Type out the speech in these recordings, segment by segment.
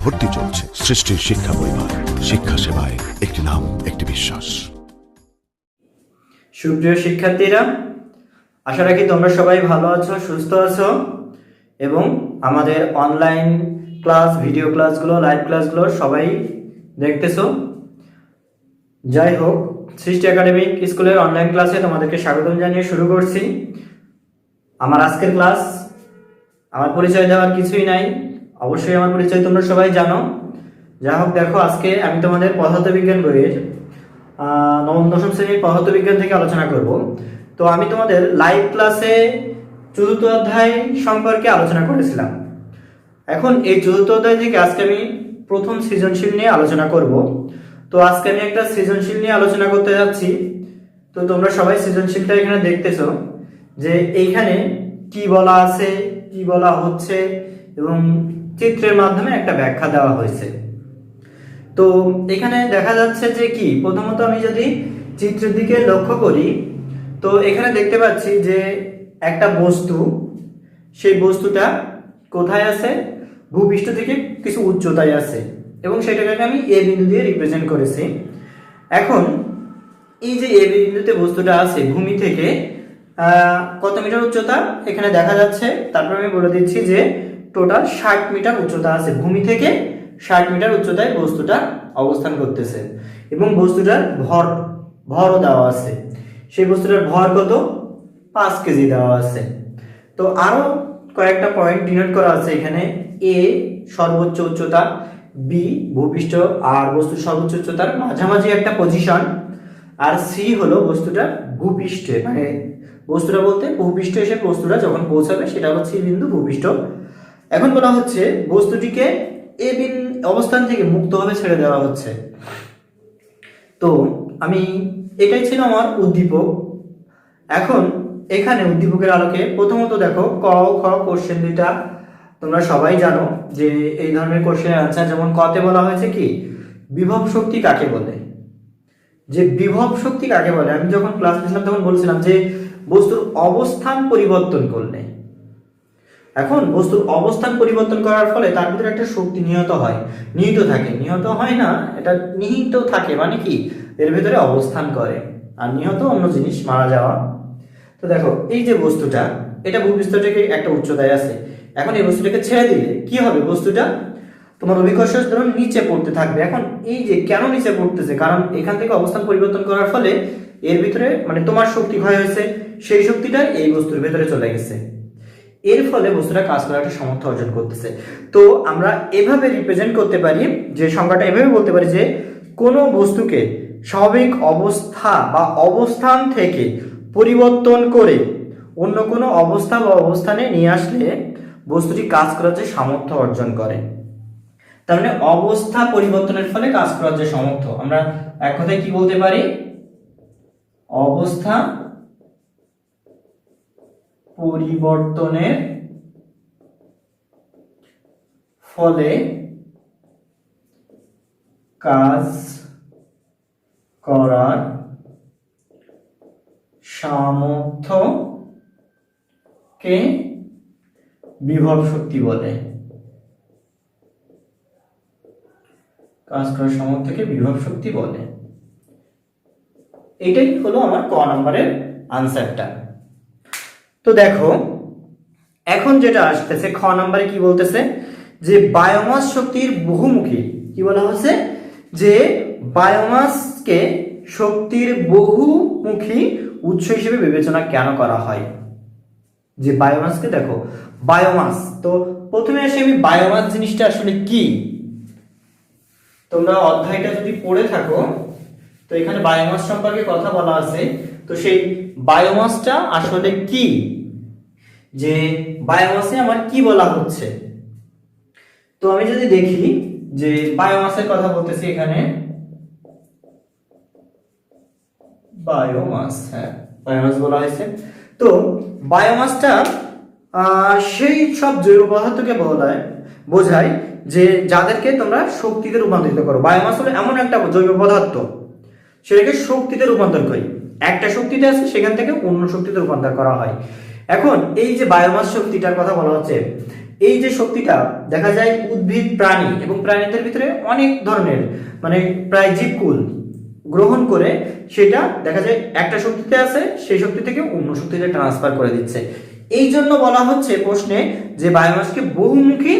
ভর্তি চলছে। সৃষ্টির শিক্ষা পরিবার, শিক্ষা সেবায় একটি নাম, একটি বিশ্বাস। সুপ্রিয় শিক্ষার্থীরা, আশা রাখি তোমরা সবাই ভালো আছো, সুস্থ আছো এবং আমাদের অনলাইন ক্লাস, ভিডিও ক্লাসগুলো, লাইভ ক্লাসগুলো সবাই দেখতেছো। যাই হোক, সৃষ্টি একাডেমিক স্কুলের অনলাইন ক্লাসে তোমাদেরকে স্বাগতম জানিয়ে শুরু করছি। আমার আজকের ক্লাস, আমার পরিচয় দেওয়ার কিছুই নাই, অবশ্যই আমার পরিচয় তোমরা সবাই জানো। যাই হোক, দেখো আজকে আমি তোমাদের পদার্থবিজ্ঞান বইয়ের নবম দশম শ্রেণীর পদার্থবিজ্ঞান থেকে আলোচনা করব। তো আমি তোমাদের লাইভ ক্লাসে চতুর্থ অধ্যায় সম্পর্কে আলোচনা করেছিলাম। এখন এই চতুর্থ অধ্যায় থেকে আজকে আমি প্রথম সৃজনশীল নিয়ে আলোচনা করব। তো আজকে আমি একটা সৃজনশীল নিয়ে আলোচনা করতে যাচ্ছি। তো তোমরা সবাই সৃজনশীলটা এখানে দেখতেছো যে এইখানে কি বলা আছে, কি বলা হচ্ছে এবং চিত্রের মাধ্যমে একটা ব্যাখ্যা দেওয়া হয়েছে। তো এখানে দেখা যাচ্ছে যে কি, প্রথমত আমি যদি চিত্রের দিকে লক্ষ্য করি তো এখানে দেখতে পাচ্ছি যে একটা বস্তু, সেই বস্তুটা কোথায় আছে, ভূপৃষ্ঠ থেকে কিছু উচ্চতায় আছে এবং সেটাকে আমি এ বিন্দু দিয়ে রিপ্রেজেন্ট করেছি। এখন এই যে এ বিন্দুতে বস্তুটা আছে, ভূমি থেকে কত মিটার উচ্চতা এখানে দেখা যাচ্ছে। তারপর আমি বলে দিচ্ছি যে টোটাল 60 মিটার উচ্চতা আছে, ভূমি থেকে 60 মিটার উচ্চতায় বস্তুটা অবস্থান করতেছে এবং বস্তুটার ভরও দেওয়া আছে। সেই বস্তুটার ভর কত, 5 কেজি দেওয়া আছে। তো আরো কয়েকটা পয়েন্ট ডিনোট করা আছে এখানে। এ সর্বোচ্চ উচ্চতা, বি ভূপৃষ্ঠ আর বস্তুর সর্বোচ্চ উচ্চতার মাঝামাঝি একটা পজিশন, আর সি হলো বস্তুটা ভূপৃষ্ঠে, মানে বস্তুটা বলতে ভূপৃষ্ঠে এসে বস্তুটা যখন পৌঁছাবে সেটা হচ্ছে বিন্দু ভূপৃষ্ঠ। এখন বলা হচ্ছে বস্তুটিকে এ অবস্থান থেকে মুক্তভাবে ছেড়ে দেওয়া হচ্ছে। তো আমি, এটাই ছিল আমার উদ্দীপক। এখন এখানে উদ্দীপকের আলোকে প্রথমত দেখো ক খ কোশ্চেন দুইটা তোমরা সবাই জানো যে এই ধরনের কোশ্চেনের আনসার। যেমন কতে বলা হয়েছে কি, বিভব শক্তি কাকে বলে। যে বিভব শক্তি কাকে বলে, আমি যখন ক্লাস নিয়েছিলাম তখন বলছিলাম যে বস্তুর অবস্থান পরিবর্তন করলে, এখন বস্তুর অবস্থান পরিবর্তন করার ফলে তার ভিতরে একটা শক্তি নিহত হয়, নিহিত থাকে। নিহত হয় না, এটা নিহিত থাকে, মানে কি এর ভিতরে অবস্থান করে। আর নিহত অন্য জিনিস, মারা যাওয়া। তো দেখো এই যে বস্তুটা, এটা ভূপৃষ্ঠ থেকে একটা উচ্চতায় আছে। এখন এই বস্তুটাকে ছেড়ে দিলে কি হবে, বস্তুটা তোমার অভিকর্ষ ধরুন নিচে পড়তে থাকবে। এখন এই যে কেন নিচে পড়তেছে, কারণ এখান থেকে অবস্থান পরিবর্তন করার ফলে এর ভিতরে মানে তোমার শক্তি ক্ষয় হয়েছে, সেই শক্তিটা এই বস্তুর ভিতরে চলে গেছে। এর ফলে বস্তুটা কাজ করার একটা সামর্থ্য অর্জন করতেছে। তো আমরা এভাবে রিপ্রেজেন্ট করতে পারি, যে সংজ্ঞাটা এভাবে বলতে পারি যে কোনো বস্তুকে স্বাভাবিক অবস্থা বা অবস্থান থেকে পরিবর্তন করে অন্য কোনো অবস্থা বা অবস্থানে নিয়ে আসলে বস্তুটি কাজ করার যে সামর্থ্য অর্জন করে। তার মানে অবস্থা পরিবর্তনের ফলে কাজ করার যে সামর্থ্য, আমরা এক কথায় কি বলতে পারি, অবস্থা পরিবর্তনের ফলে কাজ করার সামর্থ্যকে বিভব শক্তি বলে। কাজ করার সামর্থ্যকে বিভব শক্তি বলে। এটাই হলো আমার ক নম্বরের আনসারটা। তো দেখো এখন যেটা আসতেছে খ নম্বরে কি বলতেছে, যে বায়োমাস শক্তির বহুমুখী, কি বলা হচ্ছে, যে বায়োমাসকে শক্তির বহুমুখী উৎস হিসেবে বিবেচনা কেন করা হয়। যে বায়োমাসকে, দেখো বায়োমাস, তো প্রথমে আসে আমি বায়োমাস জিনিসটা আসলে কি, তোমরা অধ্যায়টা যদি পড়ে থাকো তো এখানে বায়োমাস সম্পর্কে কথা বলা আছে। তো সেই বায়োমাসটা আসলে কি, যে বায়োমাসে আমার কি বলা হচ্ছে। তো আমি যদি দেখি যে বায়োমাসের কথা বলতেছি এখানে, বায়োমাস, হ্যাঁ বায়োমাস বলা হয়েছে। তো বায়োমাসটা সেই সব জৈব পদার্থকে বোঝায় যে যাদেরকে তোমরা শক্তিতে রূপান্তরিত করো। বায়োমাস হলো এমন একটা জৈব পদার্থ, সেটাকে শক্তিতে রূপান্তর করি। একটা শক্তিতে আছে, সেখান থেকে অন্য শক্তিতে রূপান্তর করা হয়। এখন এই যে বায়োমাস শক্তিটার কথা বলা হচ্ছে, এই যে শক্তিটা দেখা যায় উদ্ভিদ, প্রাণী এবং প্রাণীদের ভিতরে অনেক ধরনের মানে প্রায় জীবকুল গ্রহণ করে সেটা দেখা যায় একটা শক্তিতে আছে, সেই শক্তি থেকে অন্য শক্তিতে ট্রান্সফার করে দিচ্ছে। এই জন্য বলা হচ্ছে প্রশ্নে যে বায়োমাসকে বহুমুখী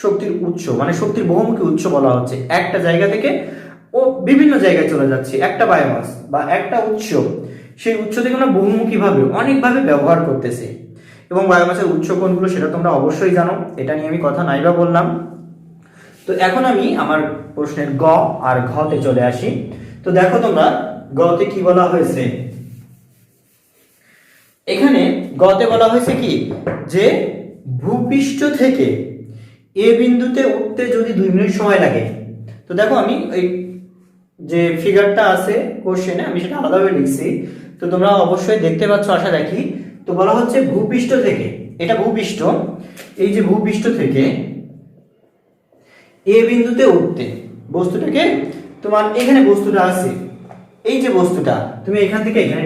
শক্তির উৎস, মানে শক্তির বহুমুখী উৎস বলা হচ্ছে। একটা জায়গা থেকে ও বিভিন্ন জায়গায় চলে যাচ্ছে একটা বায়োমাস বা একটা উৎস, সেই উৎস থেকে আমরা বহুমুখীভাবে অনেকভাবে ব্যবহার করতেছি। এবং বায়োমাসের উৎস কোনগুলো সেটা তোমরা অবশ্যই জানো, এটা নিয়ে আমি কথা নাইবা বললাম। তো এখন আমি আমার প্রশ্নের গ আর ঘতে চলে আসি। তো দেখো তোমরা গতে কি বলা হয়েছে, এখানে গতে বলা হয়েছে কি যে ভূপৃষ্ঠ থেকে এ বিন্দুতে উঠতে যদি 2 মিনিট সময় লাগে। তো দেখো আমি এই যে ফিগারটা আছে কোশ্চেনে আমি সেটা আলাদাভাবে লিখছি, তো তোমরা অবশ্যই দেখতে পাচ্ছ আশা রাখি। তো বলা হচ্ছে ভূপৃষ্ঠ থেকে, এটা ভূপৃষ্ঠ, এই যে ভূপৃষ্ঠ থেকে এ বিন্দুতে উঠতে বস্তুটাকে, তোমার এখানে বস্তুটা আছে, এই যে বস্তুটা তুমি এখান থেকে এখানে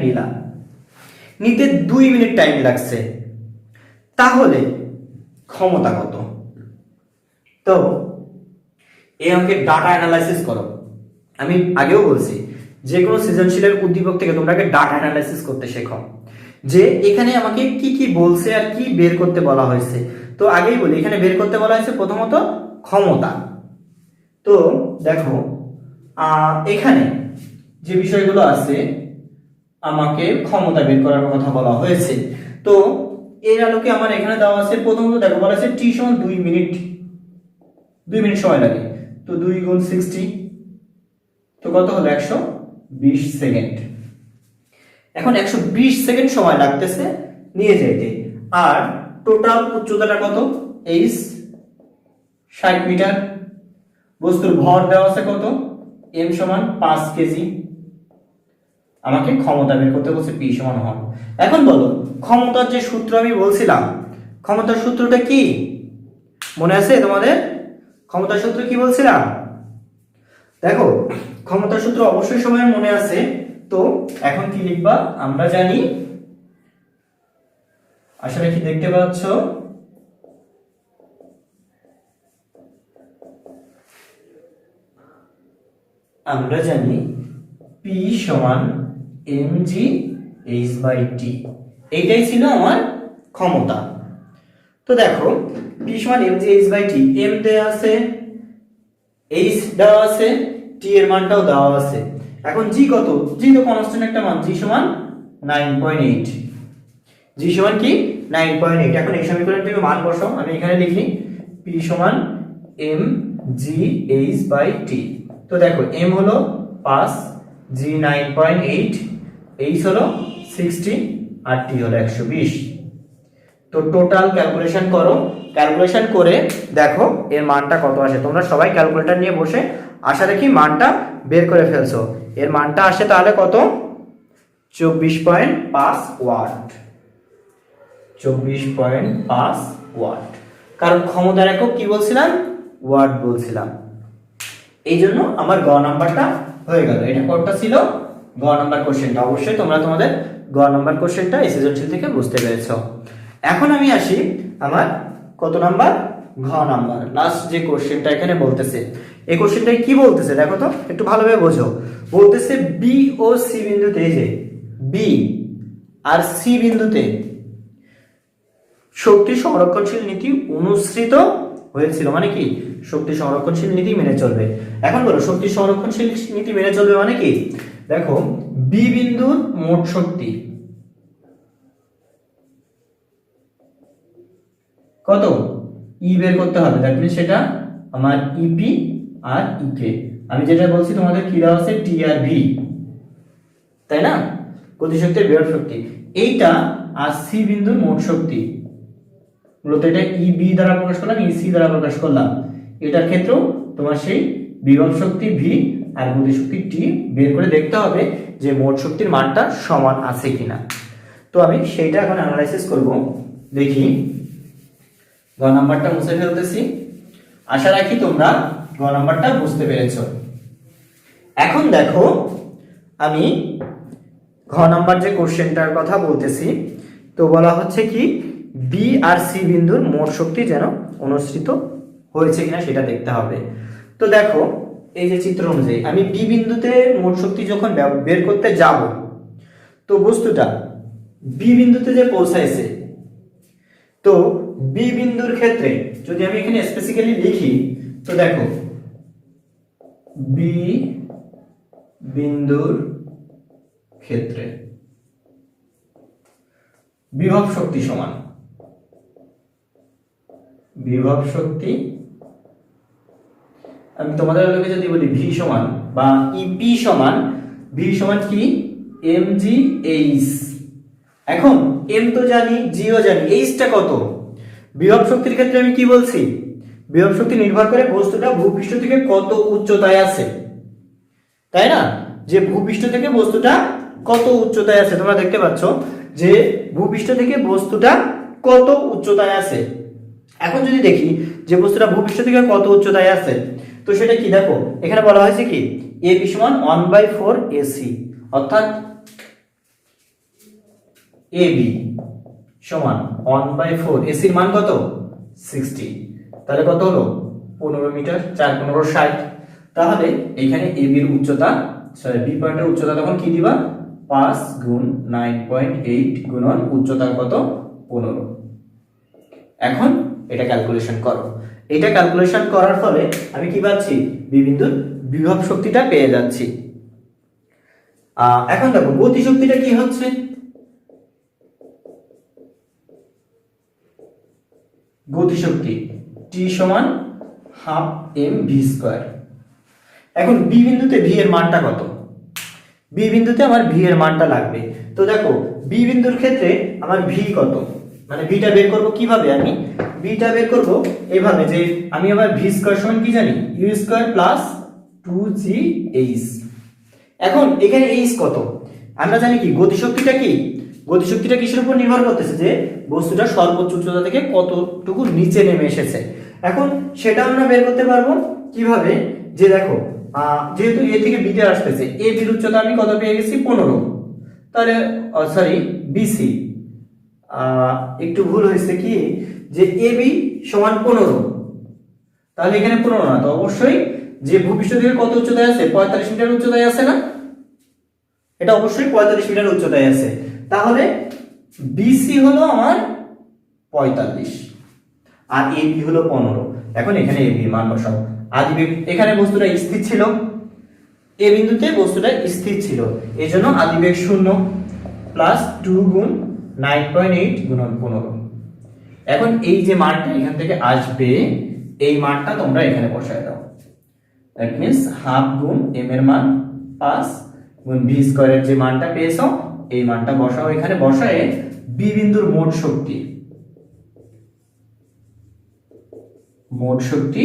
নিতে 2 মিনিট টাইম লাগছে, তাহলে ক্ষমতা কত? তো এই অঙ্কের ডাটা অ্যানালাইসিস করো। আমি আগেও বলছি যে কোনো সৃজনশীলের উদ্দীপক থেকে তোমরা আগে ডাটা অ্যানালাইসিস করতে শেখো, যে এখানে আমাকে কি কি বলছে আর কি বের করতে বলা হয়েছে। তো আগেই বলি এখানে বের করতে বলা হয়েছে প্রথমত ক্ষমতা। তো দেখো এখানে যে বিষয়গুলো আছে আমাকে ক্ষমতা বের করার কথা বলা হয়েছে। তো এর আলোকে আমার এখানে দেওয়া আছে প্রথমত দেখো বলা আছে টি সমান 2 মিনিট, 2 মিনিট সময় লাগে। তো 2 গুণ 60, তো কত হলো 120 সেকেন্ড। এখন 120 সেকেন্ড সময় লাগতেছে নিয়ে যেতে। আর টোটাল উচ্চতাটা কত? h 60 metre. বস্তুর ভর দেওয়া আছে কত? m সমান 5 কেজি। আমাকে ক্ষমতা বের করতে বলছে p সমান 1। এখন বলো ক্ষমতার যে সূত্র আমি বলছিলাম, ক্ষমতার সূত্রটা কি মনে আছে তোমাদের? ক্ষমতার সূত্র কি বলছিলাম? দেখো ক্ষমতার সূত্র অবশ্যই সবার মনে আছে। তো এখন কি লিখবা? আমরা জানি, আশা রাখি দেখতে পাচ্ছ, আমরা জানি P সমান mg h/t, এইটাই ছিল আমার ক্ষমতা। তো দেখো P সমান mg h/t, m দেওয়া আছে, h দেওয়া আছে, t এর মানটাও দেওয়া আছে। এখন g কত? g তো কনস্ট্যান্ট একটা মান, g সমান 9.8, g সমান কি 9.8। এখন এই সমীকরণে তুমি মান বসাও, আমি এখানে লিখি P সমান mg h/t। তো দেখো m হলো 5, g 9.8, h হলো 60 আর t হলো 120। তো টোটাল ক্যালকুলেশন করো, ক্যালকুলেশন করে দেখো এর মানটা কত আসে। তোমরা সবাই ক্যালকুলেটর নিয়ে বসে আশা রাখি মানটা বের করে ফেলছো। এর মানটা আসে তাহলে কত? 24.5 ওয়াট। 24.5 ওয়াট, কারণ ক্ষমতার একক কি বলছিলাম? ওয়াট বলছিলাম। এই জন্য আমার গ নাম্বারটা হয়ে গেল। এটা কোনটা ছিল? গ নাম্বার কোশ্চেনটা। অবশ্যই তোমরা তোমাদের গ নাম্বার কোশ্চেনটা এই সৃজনশীল থেকে বুঝতে পেরেছো। এখন আমি আসি আমার কত নাম্বার? ঘ নাম্বার, লাস্ট যে কোশ্চেনটা এখানে বলতেছে। এই কোশ্চেনটাই কি বলতেছে দেখো তো, একটু ভালোভাবে বোঝো। বলতেছে বি ও সি বিন্দুতে, এই যে বি আর সি বিন্দুতে শক্তি সংরক্ষণশীল নীতি অনুসৃত হয়েছিল। মানে কি? শক্তি সংরক্ষণশীল নীতি মেনে চলবে। এখন বলো শক্তি সংরক্ষণশীল নীতি মেনে চলবে মানে কি? দেখো বি বিন্দুর মোট শক্তি কত? ই বের করতে হবে, দ্যাট মিন্স সেটা আমার ইপি আর ইকে। আমি যেটা বলছি তোমাদের কি দেওয়া আছে? টি আর ভি, তাই না? গতিশক্তির বিভব শক্তি এইটা, আর সি বিন্দুর মোট শক্তি। মূলত এটা ইবি দ্বারা প্রকাশ করলাম, ইসি দ্বারা প্রকাশ করলাম। এটার ক্ষেত্রেও তোমার সেই বিভব শক্তি ভি আর গতিশক্তি টি বের করে দেখতে হবে যে মোট শক্তির মানটা সমান আছে কিনা। তো আমি সেইটা এখন অ্যানালাইসিস করব। দেখি গ নাম্বারটা মুছে ফেলতেছি। আশা রাখি তোমরা গ নাম্বারটা বুঝতে পেরেছো। এখন দেখো আমি ঘ নাম্বার যে কোশ্চেনটার কথা বলতেছি, তো বলা হচ্ছে কি বি আর সি বিন্দুর মোট শক্তি যেন অনুসৃত হয়েছে কিনা সেটা দেখতে হবে। তো দেখো এই যে চিত্র অনুযায়ী আমি বি বিন্দুতে মোট শক্তি যখন বের করতে যাব, তো বস্তুটা বি বিন্দুতে যে পৌঁছাইছে, তো বি বিন্দুর ক্ষেত্রে যদি আমি এখানে স্পেসিক্যালি লিখি, তো দেখো বি বিন্দুর ক্ষেত্রে বিভব শক্তি সমান বিভব শক্তি, আমি তোমাদের লোকে যদি বলি ভি সমান বা ইপি সমান, ভি সমান কি এম জি এইচ। এখন এম তো জানি, জিও জানি, এইচটা কত? বিভব শক্তির ক্ষেত্রে আমি কি বলছি, বিভব শক্তি নির্ভর করে বস্তুটা ভূপৃষ্ঠ থেকে কত উচ্চতায় আছে, তাই না? যে ভূপৃষ্ঠ থেকে বস্তুটা কত উচ্চতায় আছে, তোমরা দেখতে পাচ্ছ যে ভূপৃষ্ঠ থেকে বস্তুটা কত উচ্চতায় আছে। এখন যদি দেখি যে বস্তুটা ভূপৃষ্ঠ থেকে কত উচ্চতায় আছে, তো সেটা কি দেখো এখানে বলা হয়েছে কি এ বি সমান 1/4 এসি, অর্থাৎ এ বি সমান 1/4 এসির মান কত 60, তাহলে কত হলো 15 মিটার, 4 15 60। তাহলে এখানে এ বির উচ্চতা, সরি বি পয়েন্টের উচ্চতা তখন কি দিবা 5 গুণ 9.8 গুণন উচ্চতা কত 15। এখন এটা ক্যালকুলেশন করো, এটা ক্যালকুলেশন করার ফলে আমি কি পাচ্ছি, বি বিন্দুর বিভব শক্তিটা পেয়ে যাচ্ছি। এখন দেখো গতি শক্তিটা কি হচ্ছে, গতি শক্তি টি সমান হাফ এম ভি স্কয়ার। এখন বি বিন্দুতে ভি এর মানটা কত, বি বিন্দুতে আমার ভি এর মানটা লাগবে। তো দেখো বি বিন্দুর ক্ষেত্রে আমার ভি কত, মানে ভিটা বের করব কিভাবে, আমি ভিটা বের করব এইভাবে যে আমি আবার ভি স্কয়ার সমান কি জানি ইউ স্কয়ার প্লাস 2gh। এখন এখানে এইচ কত, আমরা জানি কি গতিশক্তিটা কি, গতিশক্তিটা কিসের উপর নির্ভর করতেছে, যে বস্তুটা সর্বোচ্চ উচ্চতা থেকে কতটুকু নিচে নেমে এসেছে। এখন সেটা আমরা বের করতে পারবো কিভাবে, যে দেখো যেহেতু এ থেকে বিতে আসতেছে, এ বির উচ্চতা আমি কত পেয়ে গেছি 15, তাহলে সরি বিসি একটু ভুল হয়েছে কি যে এ বি সমান 15, তাহলে এখানে 15 না, তো অবশ্যই যে ভূপৃষ্ঠ থেকে কত উচ্চতায় আছে 45 মিটার উচ্চতায় আছে না, এটা অবশ্যই 45 মিটার উচ্চতায় আছে। তাহলে বিসি হলো আমার 45 আর এবি হলো 15। এখন এখানে এবি মান বসাও, আদিবেগ এখানে বস্তুটা স্থির ছিল, এ বিন্দুতে বস্তুটা স্থির ছিল, এজন্য আদিবেগ 0 প্লাস 2 গুণ 9.8 গুণন 15। এখন এই যে মানটা এখান থেকে আসবে, এই মানটা তোমরা এখানে বসায় দাও, দ্যাট মিন্স হাফ গুণ এম এর মান 5 গুণ ভি স্কয়ারের যে মানটা পেয়েছো এই মানটা বসাও এখানে, বসায়ে বি বিন্দুর মোট শক্তি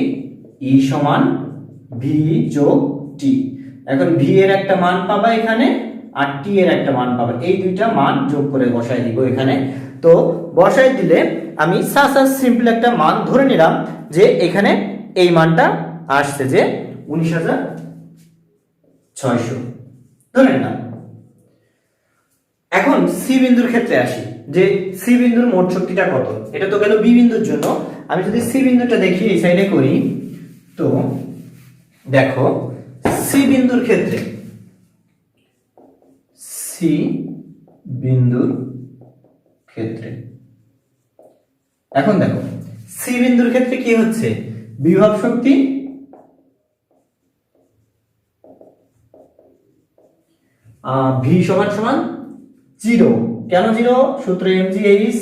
ই সমান ভি যোগ টি। এখন ভি এর একটা মান পাবা এখানে আর টি এর একটা মান পাবা, এই দুইটা মান যোগ করে বসায় দিব এখানে। তো বসায় দিলে আমি সিম্পল একটা মান ধরে নিলাম যে এখানে এই মানটা আসছে যে 19,600 ধরে নিলাম। এখন সি বিন্দুর ক্ষেত্রে আসি, যে সি বিন্দুর মোট শক্তিটা কত, এটা তো গেল বি বিন্দুর জন্য। আমি যদি সি বিন্দুটা দেখি এই সাইডে করি, তো দেখো সি বিন্দুর ক্ষেত্রে, সি বিন্দুর ক্ষেত্রে এখন দেখো সি বিন্দুর ক্ষেত্রে কি হচ্ছে, বিভব শক্তি ভি সমান সমান 0। কেন 0? সূত্র mgh,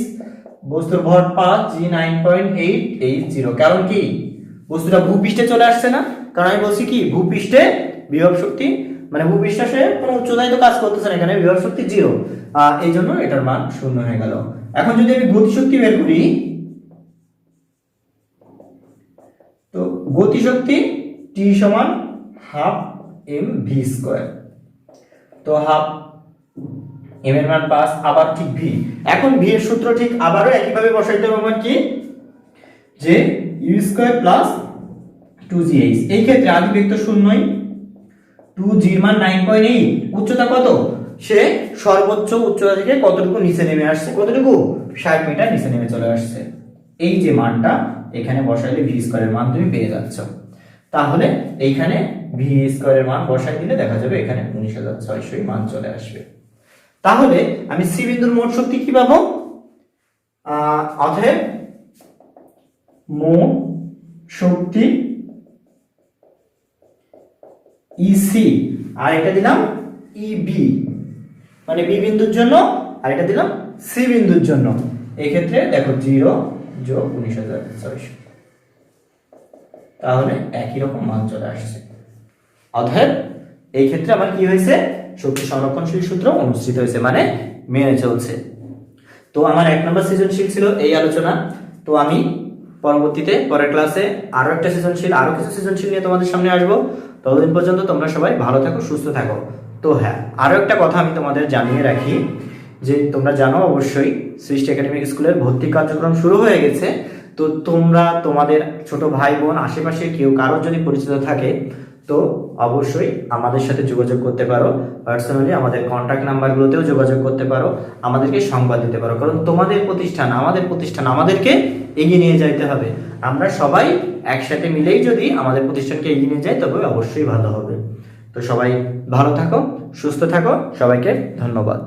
বস্তুর ভর 5 g 9.8 h0। কারণ কি বস্তুটা ভূপৃষ্ঠে চলে আসছে না, কারণ আমি বলছি কি ভূপৃষ্ঠে বিভব শক্তি মানে ভূপৃষ্ঠে সে কোনো উচ্চতায় তো কাজ করতেছে না, এখানে বিভব শক্তি 0, এই জন্য এটার মান 0 হয়ে গেল। এখন যদি আমি গতিশক্তি বের করি, তো গতিশক্তি t সমান হাফ এম ভি স্কয়ার। তো হাফ এম এর মান 5, আবার ঠিক ভি। এখন ভি এর সূত্র ঠিক আবারও একইভাবে বসাইতে হবে, মানে কি যে ইউ স্কয়ার প্লাস 2gh। এই ক্ষেত্রে আদিবেগ তো শূন্যই, 2g এর মান 9.8, উচ্চতা কত, সে সর্বোচ্চ উচ্চতা থেকে কতটুকু নিচে নেমে আসছে, কতটুকু 60 মিটার নিচে নেমে চলে আসছে। এই যে মানটা এখানে বসাইলে ভি স্কয়ারের মান তুমি পেয়ে যাচ্ছ। তাহলে এইখানে ভি স্কয়ারের মান বসাই দিলে দেখা যাবে এখানে 19,600 মান চলে আসবে। তাহলে আমি সি বিন্দুর মোট শক্তি কি পাবো? অতএব মোট শক্তি ইসি, আর এটা দিলাম ইবি, মানে বি বিন্দুর জন্য, আর এটা দিলাম সি বিন্দুর জন্য। এই ক্ষেত্রে দেখো 0 যোগ 19,600, তাহলে একই রকম মান চলে আসছে। অতএব এই ক্ষেত্রে আমার কি হয়েছে? শক্তি সংরক্ষণশীল সূত্র অনুসৃত হয়েছে, মানে মেনে চলছে। তো আমার 1 নম্বর সৃজনশীল ছিল এই আলোচনা। তো আমি পরবর্তীতে পরের ক্লাসে আরো একটা সৃজনশীল, আরো কিছু সৃজনশীল নিয়ে তোমাদের সামনে আসবো। ততদিন পর্যন্ত তোমরা সবাই ভালো থাকো, সুস্থ থাকো। তো হ্যাঁ, আরো একটা কথা আমি তোমাদের জানিয়ে রাখি, যে তোমরা জানো অবশ্যই সৃষ্টি একাডেমিক স্কুলের ভর্তি কার্যক্রম শুরু হয়ে গেছে। তো তোমরা তোমাদের ছোট ভাই বোন আশেপাশে কেউ কারোর যদি পরিচিত থাকে তো অবশ্যই আমাদের সাথে যোগাযোগ করতে পারো। পার্সোনালি আমাদের কন্ট্যাক্ট নাম্বারগুলোতেও যোগাযোগ করতে পারো, আমাদেরকে সংবাদ দিতে পারো। কারণ তোমাদের প্রতিষ্ঠান, আমাদেরকে এগিয়ে নিয়ে যাইতে হবে। আমরা সবাই একসাথে মিলেই যদি আমাদের প্রতিষ্ঠানকে এগিয়ে নিয়ে যাই তবে অবশ্যই ভালো হবে। তো সবাই ভালো থাকো, সুস্থ থাকো, সবাইকে ধন্যবাদ।